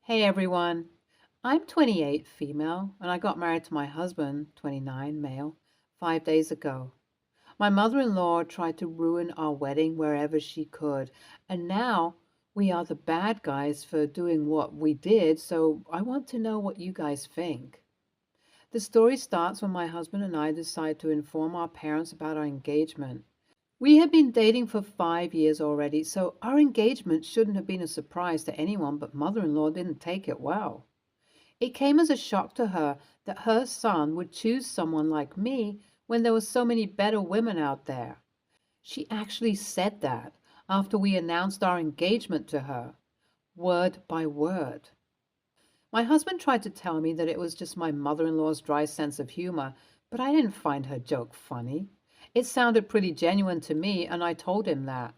Hey everyone, I'm 28, female, and I got married to my husband, 29, male, 5 days ago. My mother-in-law tried to ruin our wedding wherever she could, and now we are the bad guys for doing what we did, so I want to know what you guys think. The story starts when my husband and I decide to inform our parents about our engagement. We had been dating for 5 years already, so our engagement shouldn't have been a surprise to anyone, but mother-in-law didn't take it well. It came as a shock to her that her son would choose someone like me when there were so many better women out there. She actually said that after we announced our engagement to her, word by word. My husband tried to tell me that it was just my mother-in-law's dry sense of humor, but I didn't find her joke funny. It sounded pretty genuine to me, and I told him that.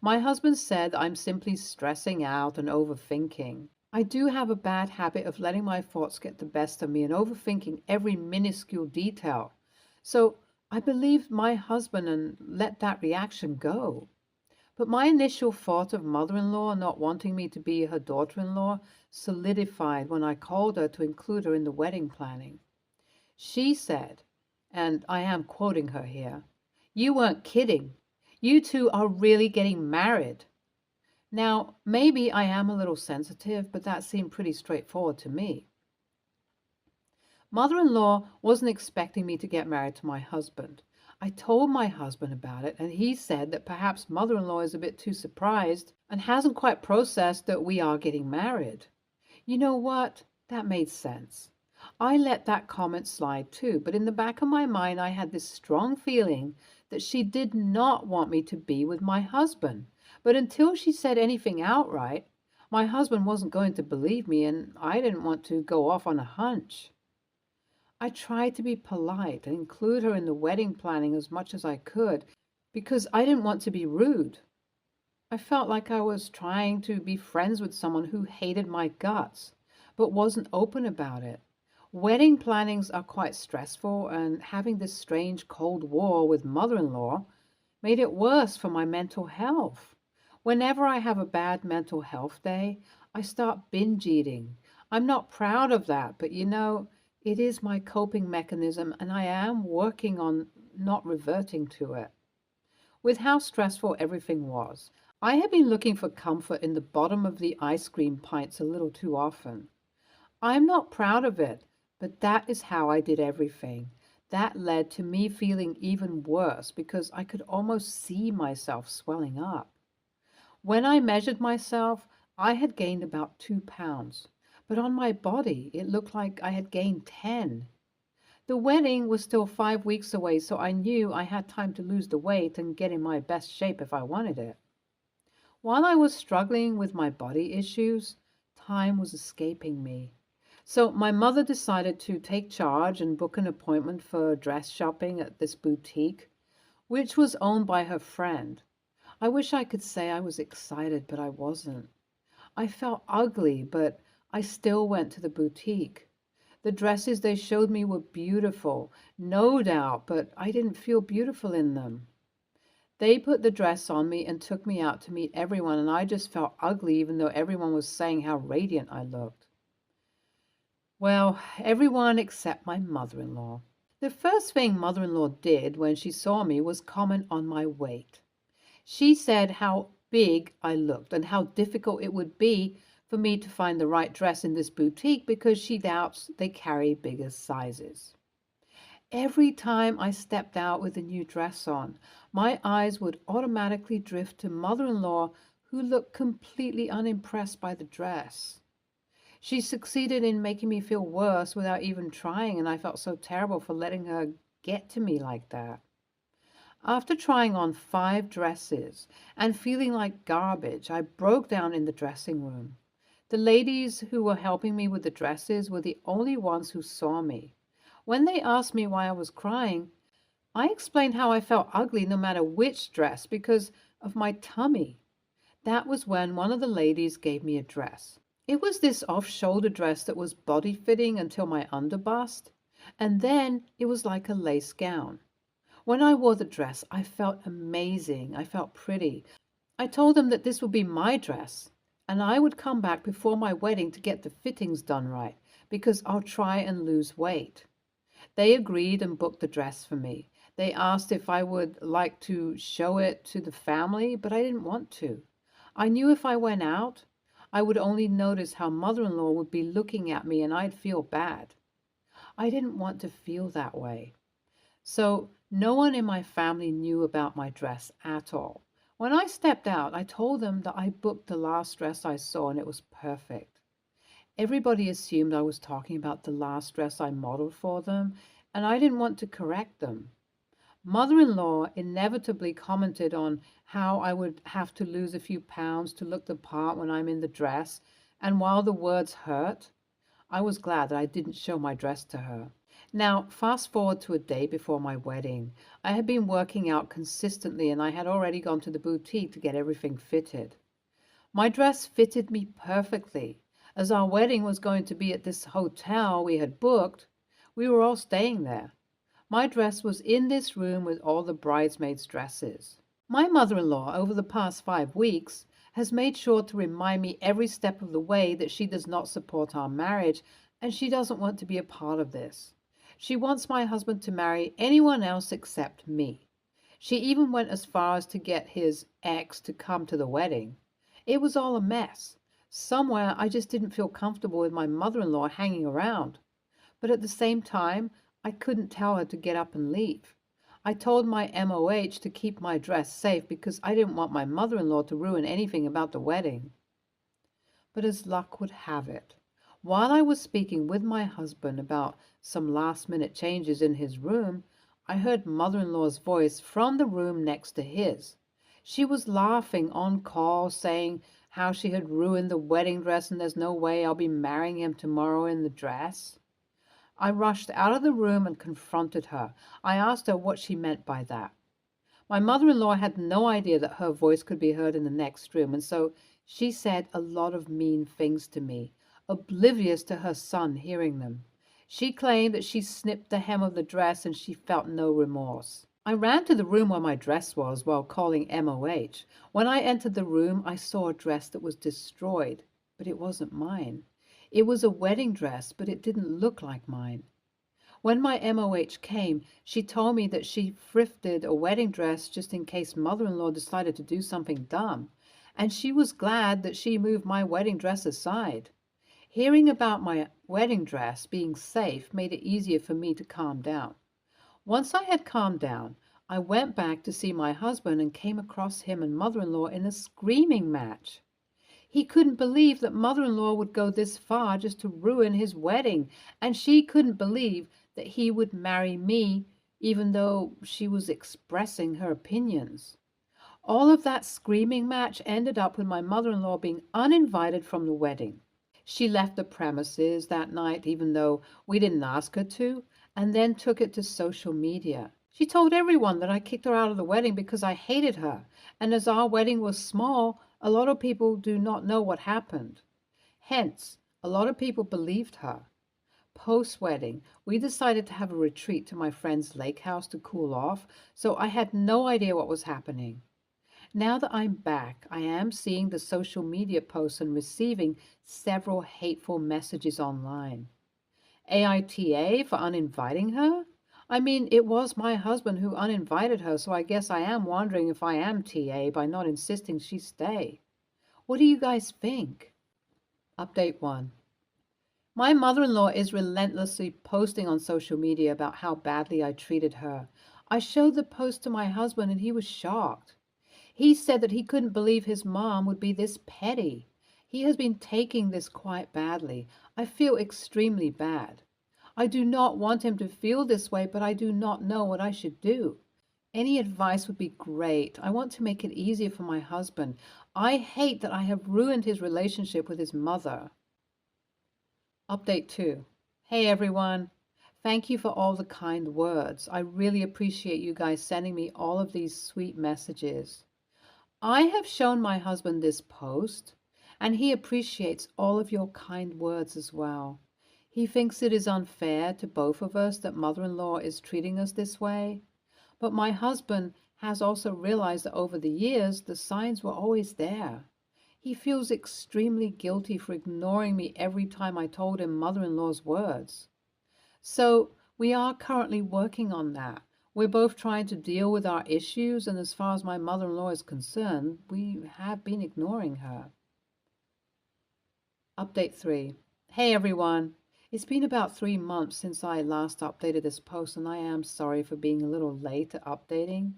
My husband said I'm simply stressing out and overthinking. I do have a bad habit of letting my thoughts get the best of me and overthinking every minuscule detail. So I believed my husband and let that reaction go. But my initial thought of mother-in-law not wanting me to be her daughter-in-law solidified when I called her to include her in the wedding planning. She said, and I am quoting her here, "You weren't kidding. You two are really getting married." Now, maybe I am a little sensitive, but that seemed pretty straightforward to me. Mother-in-law wasn't expecting me to get married to my husband. I told my husband about it, and he said that perhaps mother-in-law is a bit too surprised and hasn't quite processed that we are getting married. You know what? That made sense. I let that comment slide too, but in the back of my mind, I had this strong feeling that she did not want me to be with my husband. But until she said anything outright, my husband wasn't going to believe me, and I didn't want to go off on a hunch. I tried to be polite and include her in the wedding planning as much as I could because I didn't want to be rude. I felt like I was trying to be friends with someone who hated my guts, but wasn't open about it. Wedding plannings are quite stressful, and having this strange Cold War with mother-in-law made it worse for my mental health. Whenever I have a bad mental health day, I start binge eating. I'm not proud of that, but it is my coping mechanism, and I am working on not reverting to it. With how stressful everything was, I had been looking for comfort in the bottom of the ice cream pints a little too often. I'm not proud of it, but that is how I did everything. That led to me feeling even worse because I could almost see myself swelling up. When I measured myself, I had gained about 2 pounds, but on my body, it looked like I had gained 10. The wedding was still 5 weeks away, so I knew I had time to lose the weight and get in my best shape if I wanted it. While I was struggling with my body issues, time was escaping me. So my mother decided to take charge and book an appointment for dress shopping at this boutique, which was owned by her friend. I wish I could say I was excited, but I wasn't. I felt ugly, but I still went to the boutique. The dresses they showed me were beautiful, no doubt, but I didn't feel beautiful in them. They put the dress on me and took me out to meet everyone, and I just felt ugly even though everyone was saying how radiant I looked. Well, everyone except my mother-in-law. The first thing mother-in-law did when she saw me was comment on my weight. She said how big I looked and how difficult it would be for me to find the right dress in this boutique because she doubts they carry bigger sizes. Every time I stepped out with a new dress on, my eyes would automatically drift to mother-in-law, who looked completely unimpressed by the dress. She succeeded in making me feel worse without even trying, and I felt so terrible for letting her get to me like that. After trying on 5 dresses and feeling like garbage, I broke down in the dressing room. The ladies who were helping me with the dresses were the only ones who saw me. When they asked me why I was crying, I explained how I felt ugly no matter which dress because of my tummy. That was when one of the ladies gave me a dress. It was this off-shoulder dress that was body-fitting until my underbust, and then it was like a lace gown. When I wore the dress, I felt amazing. I felt pretty. I told them that this would be my dress, and I would come back before my wedding to get the fittings done right because I'll try and lose weight. They agreed and booked the dress for me. They asked if I would like to show it to the family, but I didn't want to. I knew if I went out, I would only notice how mother-in-law would be looking at me and I'd feel bad. I didn't want to feel that way. So no one in my family knew about my dress at all. When I stepped out, I told them that I booked the last dress I saw and it was perfect. Everybody assumed I was talking about the last dress I modeled for them, and I didn't want to correct them. Mother-in-law inevitably commented on how I would have to lose a few pounds to look the part when I'm in the dress, and while the words hurt, I was glad that I didn't show my dress to her. Now, fast forward to a day before my wedding. I had been working out consistently and I had already gone to the boutique to get everything fitted. My dress fitted me perfectly. As our wedding was going to be at this hotel we had booked, we were all staying there. My dress was in this room with all the bridesmaids' dresses. My mother-in-law, over the past 5 weeks, has made sure to remind me every step of the way that she does not support our marriage and she doesn't want to be a part of this. She wants my husband to marry anyone else except me. She even went as far as to get his ex to come to the wedding. It was all a mess. Somewhere I just didn't feel comfortable with my mother-in-law hanging around. But at the same time, I couldn't tell her to get up and leave. I told my MOH to keep my dress safe because I didn't want my mother-in-law to ruin anything about the wedding. But as luck would have it, while I was speaking with my husband about some last-minute changes in his room, I heard mother-in-law's voice from the room next to his. She was laughing on call, saying how she had ruined the wedding dress and there's no way I'll be marrying him tomorrow in the dress. I rushed out of the room and confronted her. I asked her what she meant by that. My mother-in-law had no idea that her voice could be heard in the next room, and so she said a lot of mean things to me, oblivious to her son hearing them. She claimed that she snipped the hem of the dress and she felt no remorse. I ran to the room where my dress was while calling MOH. When I entered the room, I saw a dress that was destroyed, but it wasn't mine. It was a wedding dress, but it didn't look like mine. When my MOH came, she told me that she thrifted a wedding dress just in case mother-in-law decided to do something dumb, and she was glad that she moved my wedding dress aside. Hearing about my wedding dress being safe made it easier for me to calm down. Once I had calmed down, I went back to see my husband and came across him and mother-in-law in a screaming match. He couldn't believe that mother-in-law would go this far just to ruin his wedding, and she couldn't believe that he would marry me even though she was expressing her opinions. All of that screaming match ended up with my mother-in-law being uninvited from the wedding. She left the premises that night even though we didn't ask her to, and then took it to social media. She told everyone that I kicked her out of the wedding because I hated her, and as our wedding was small, a lot of people do not know what happened. Hence, a lot of people believed her. Post-wedding, we decided to have a retreat to my friend's lake house to cool off, so I had no idea what was happening. Now that I'm back, I am seeing the social media posts and receiving several hateful messages online. AITA for uninviting her? I mean, it was my husband who uninvited her, so I guess I am wondering if I am TA by not insisting she stay. What do you guys think? Update 1. My mother-in-law is relentlessly posting on social media about how badly I treated her. I showed the post to my husband and he was shocked. He said that he couldn't believe his mom would be this petty. He has been taking this quite badly. I feel extremely bad. I do not want him to feel this way, but I do not know what I should do. Any advice would be great. I want to make it easier for my husband. I hate that I have ruined his relationship with his mother. Update 2. Hey everyone. Thank you for all the kind words. I really appreciate you guys sending me all of these sweet messages. I have shown my husband this post, and he appreciates all of your kind words as well. He thinks it is unfair to both of us that mother-in-law is treating us this way. But my husband has also realized that over the years, the signs were always there. He feels extremely guilty for ignoring me every time I told him mother-in-law's words. So we are currently working on that. We're both trying to deal with our issues, and as far as my mother-in-law is concerned, we have been ignoring her. Update 3. Hey everyone. It's been about 3 months since I last updated this post, and I am sorry for being a little late at updating.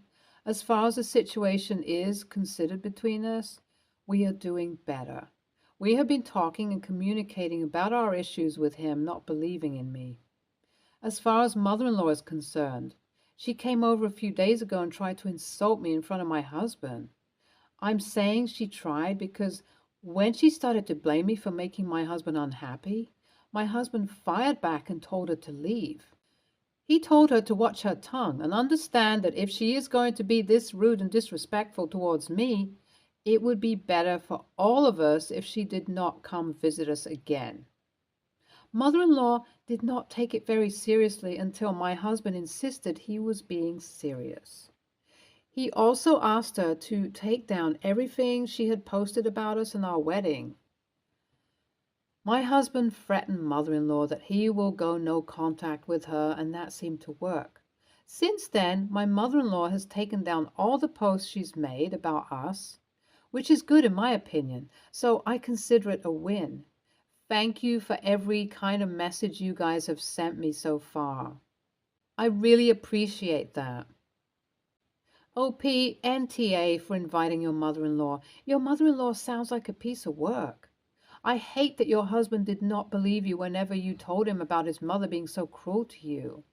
As far as the situation is considered between us, we are doing better. We have been talking and communicating about our issues with him not believing in me. As far as mother-in-law is concerned, she came over a few days ago and tried to insult me in front of my husband. I'm saying she tried because when she started to blame me for making my husband unhappy, my husband fired back and told her to leave. He told her to watch her tongue and understand that if she is going to be this rude and disrespectful towards me, it would be better for all of us if she did not come visit us again. Mother-in-law did not take it very seriously until my husband insisted he was being serious. He also asked her to take down everything she had posted about us and our wedding. My husband threatened mother-in-law that he will go no contact with her, and that seemed to work. Since then, my mother-in-law has taken down all the posts she's made about us, which is good in my opinion, so I consider it a win. Thank you for every kind of message you guys have sent me so far. I really appreciate that. OP and TA for inviting your mother-in-law. Your mother-in-law sounds like a piece of work. I hate that your husband did not believe you whenever you told him about his mother being so cruel to you.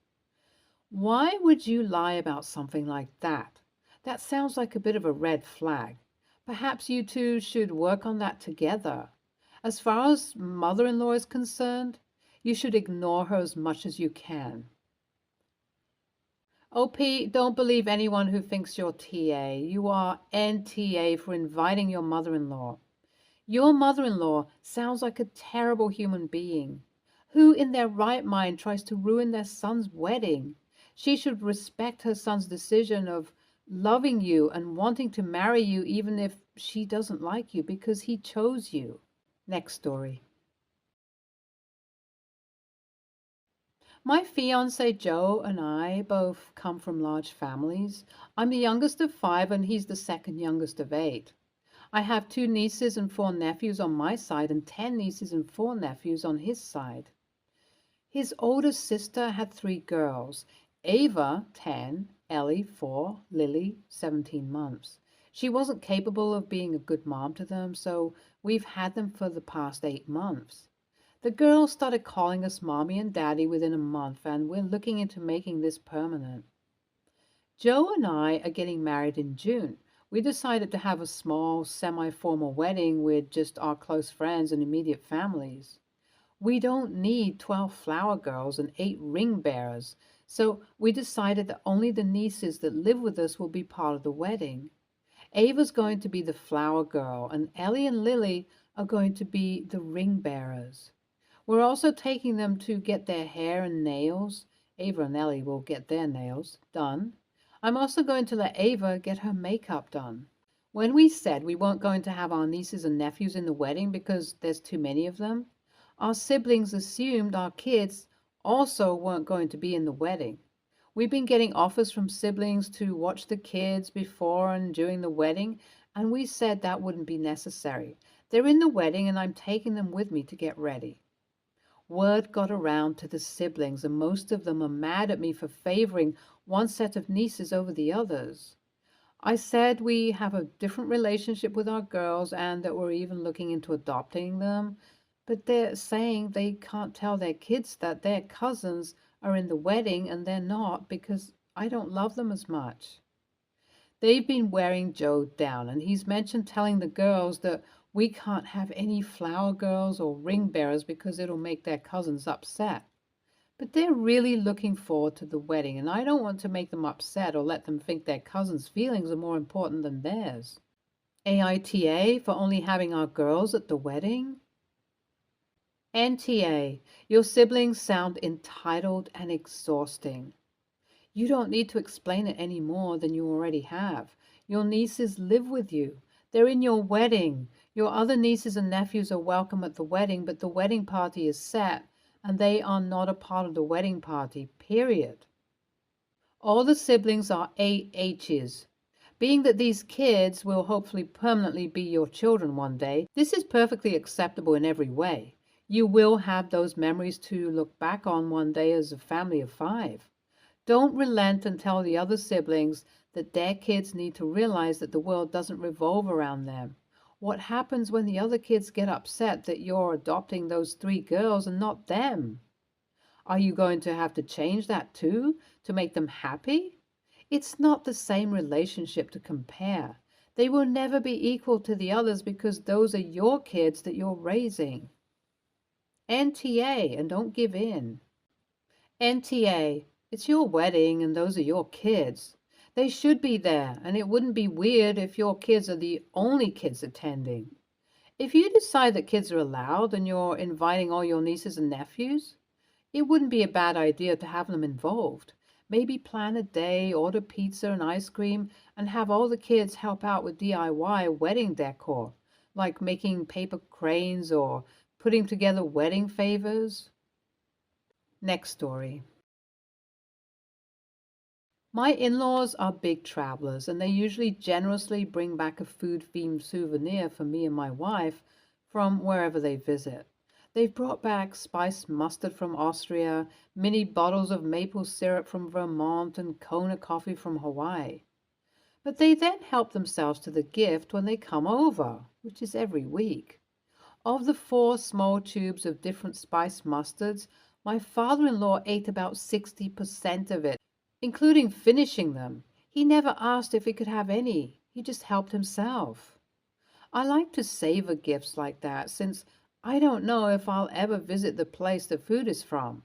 Why would you lie about something like that? That sounds like a bit of a red flag. Perhaps you two should work on that together. As far as mother-in-law is concerned, you should ignore her as much as you can. OP, don't believe anyone who thinks you're TA. You are NTA for inviting your mother-in-law. Your mother-in-law sounds like a terrible human being. Who in their right mind tries to ruin their son's wedding? She should respect her son's decision of loving you and wanting to marry you even if she doesn't like you because he chose you. Next story. My fiance Joe and I both come from large families. I'm the youngest of 5 and he's the second youngest of 8. I have 2 nieces and 4 nephews on my side and 10 nieces and 4 nephews on his side. His oldest sister had 3 girls, Ava, 10, Ellie, 4, Lily, 17 months. She wasn't capable of being a good mom to them, so we've had them for the past 8 months. The girls started calling us mommy and daddy within a month, and we're looking into making this permanent. Joe and I are getting married in June. We decided to have a small, semi-formal wedding with just our close friends and immediate families. We don't need 12 flower girls and 8 ring bearers, so we decided that only the nieces that live with us will be part of the wedding. Ava's going to be the flower girl, and Ellie and Lily are going to be the ring bearers. We're also taking them to get their hair and nails. Ava and Ellie will get their nails done. I'm also going to let Ava get her makeup done. When we said we weren't going to have our nieces and nephews in the wedding because there's too many of them, our siblings assumed our kids also weren't going to be in the wedding. We've been getting offers from siblings to watch the kids before and during the wedding, and we said that wouldn't be necessary. They're in the wedding and I'm taking them with me to get ready. Word got around to the siblings, and most of them are mad at me for favoring one set of nieces over the others. I said we have a different relationship with our girls and that we're even looking into adopting them, but they're saying they can't tell their kids that their cousins are in the wedding and they're not because I don't love them as much. They've been wearing Joe down, and he's mentioned telling the girls that we can't have any flower girls or ring bearers because it'll make their cousins upset. But they're really looking forward to the wedding, and I don't want to make them upset or let them think their cousins' feelings are more important than theirs. AITA for only having our girls at the wedding? NTA, your siblings sound entitled and exhausting. You don't need to explain it any more than you already have. Your nieces live with you. They're in your wedding. Your other nieces and nephews are welcome at the wedding, but the wedding party is set, and they are not a part of the wedding party, period. All the siblings are AHs. Being that these kids will hopefully permanently be your children one day, this is perfectly acceptable in every way. You will have those memories to look back on one day as a family of 5. Don't relent and tell the other siblings that their kids need to realize that the world doesn't revolve around them. What happens when the other kids get upset that you're adopting those 3 girls and not them? Are you going to have to change that too to make them happy? It's not the same relationship to compare. They will never be equal to the others because those are your kids that you're raising. NTA, and don't give in. NTA, it's your wedding and those are your kids. They should be there, and it wouldn't be weird if your kids are the only kids attending. If you decide that kids are allowed and you're inviting all your nieces and nephews, it wouldn't be a bad idea to have them involved. Maybe plan a day, order pizza and ice cream, and have all the kids help out with DIY wedding decor, like making paper cranes or putting together wedding favors. Next story. My in-laws are big travelers, and they usually generously bring back a food-themed souvenir for me and my wife from wherever they visit. They've brought back spiced mustard from Austria, mini bottles of maple syrup from Vermont, and Kona coffee from Hawaii. But they then help themselves to the gift when they come over, which is every week. Of the 4 small tubes of different spiced mustards, my father-in-law ate about 60% of it, including finishing them. He never asked if he could have any. He just helped himself. I like to savor gifts like that since I don't know if I'll ever visit the place the food is from.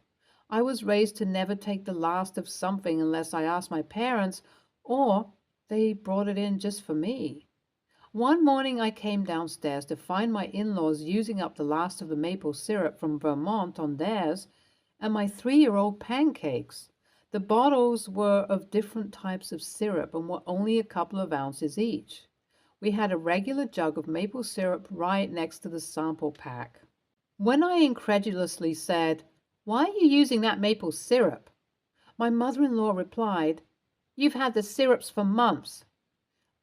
I was raised to never take the last of something unless I asked my parents or they brought it in just for me. One morning I came downstairs to find my in-laws using up the last of the maple syrup from Vermont on theirs and my 3-year-old pancakes. The bottles were of different types of syrup and were only a couple of ounces each. We had a regular jug of maple syrup right next to the sample pack. When I incredulously said, "Why are you using that maple syrup?" my mother-in-law replied, "You've had the syrups for months."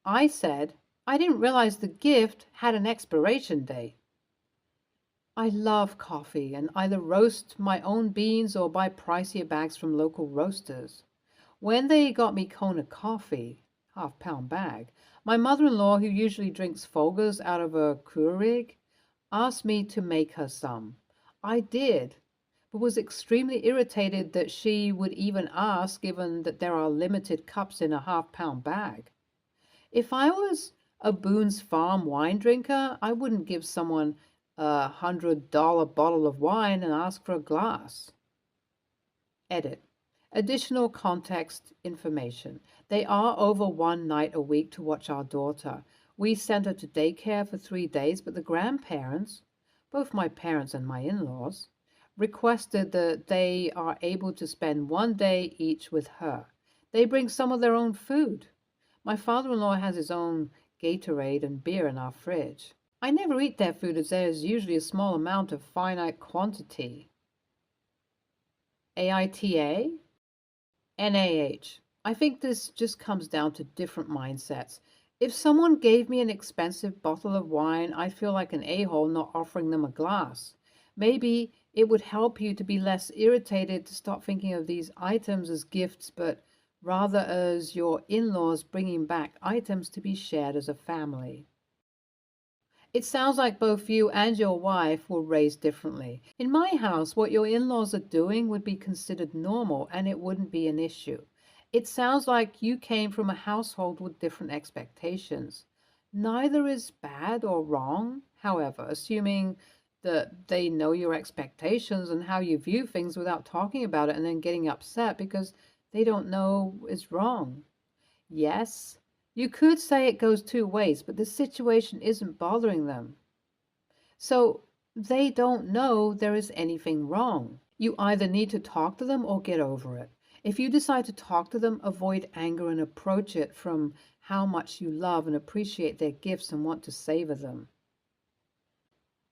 I said, "I didn't realize the gift had an expiration date." I love coffee and either roast my own beans or buy pricier bags from local roasters. When they got me Kona coffee, half-pound bag, my mother-in-law, who usually drinks Folgers out of a Keurig, asked me to make her some. I did, but was extremely irritated that she would even ask, given that there are limited cups in a half-pound bag. If I was a Boone's Farm wine drinker, I wouldn't give someone $100 bottle of wine and ask for a glass. Edit. Additional context information. They are over 1 night a week to watch our daughter. We sent her to daycare for 3 days, but the grandparents, both my parents and my in-laws, requested that they are able to spend 1 day each with her. They bring some of their own food. My father-in-law has his own Gatorade and beer in our fridge. I never eat their food as there is usually a small amount of finite quantity. AITA? NAH. I think this just comes down to different mindsets. If someone gave me an expensive bottle of wine, I'd feel like an a-hole not offering them a glass. Maybe it would help you to be less irritated to stop thinking of these items as gifts, but rather as your in-laws bringing back items to be shared as a family. It sounds like both you and your wife were raised differently. In my house, what your in-laws are doing would be considered normal and it wouldn't be an issue. It sounds like you came from a household with different expectations. Neither is bad or wrong, however, assuming that they know your expectations and how you view things without talking about it and then getting upset because they don't know is wrong. Yes, you could say it goes 2 ways, but the situation isn't bothering them. So they don't know there is anything wrong. You either need to talk to them or get over it. If you decide to talk to them, avoid anger and approach it from how much you love and appreciate their gifts and want to savor them.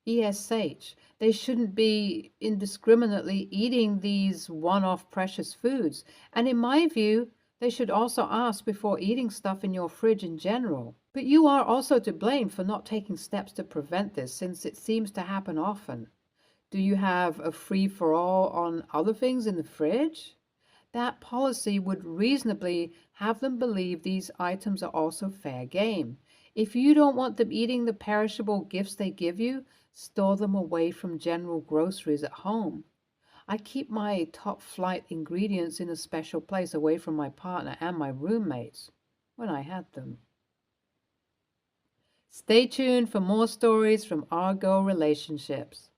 They shouldn't be indiscriminately eating these one-off precious foods. And in my view, they should also ask before eating stuff in your fridge in general. But you are also to blame for not taking steps to prevent this, since it seems to happen often. Do you have a free-for-all on other things in the fridge? That policy would reasonably have them believe these items are also fair game. If you don't want them eating the perishable gifts they give you, store them away from general groceries at home. I keep my top flight ingredients in a special place away from my partner and my roommates when I had them. Stay tuned for more stories from Argo Relationships.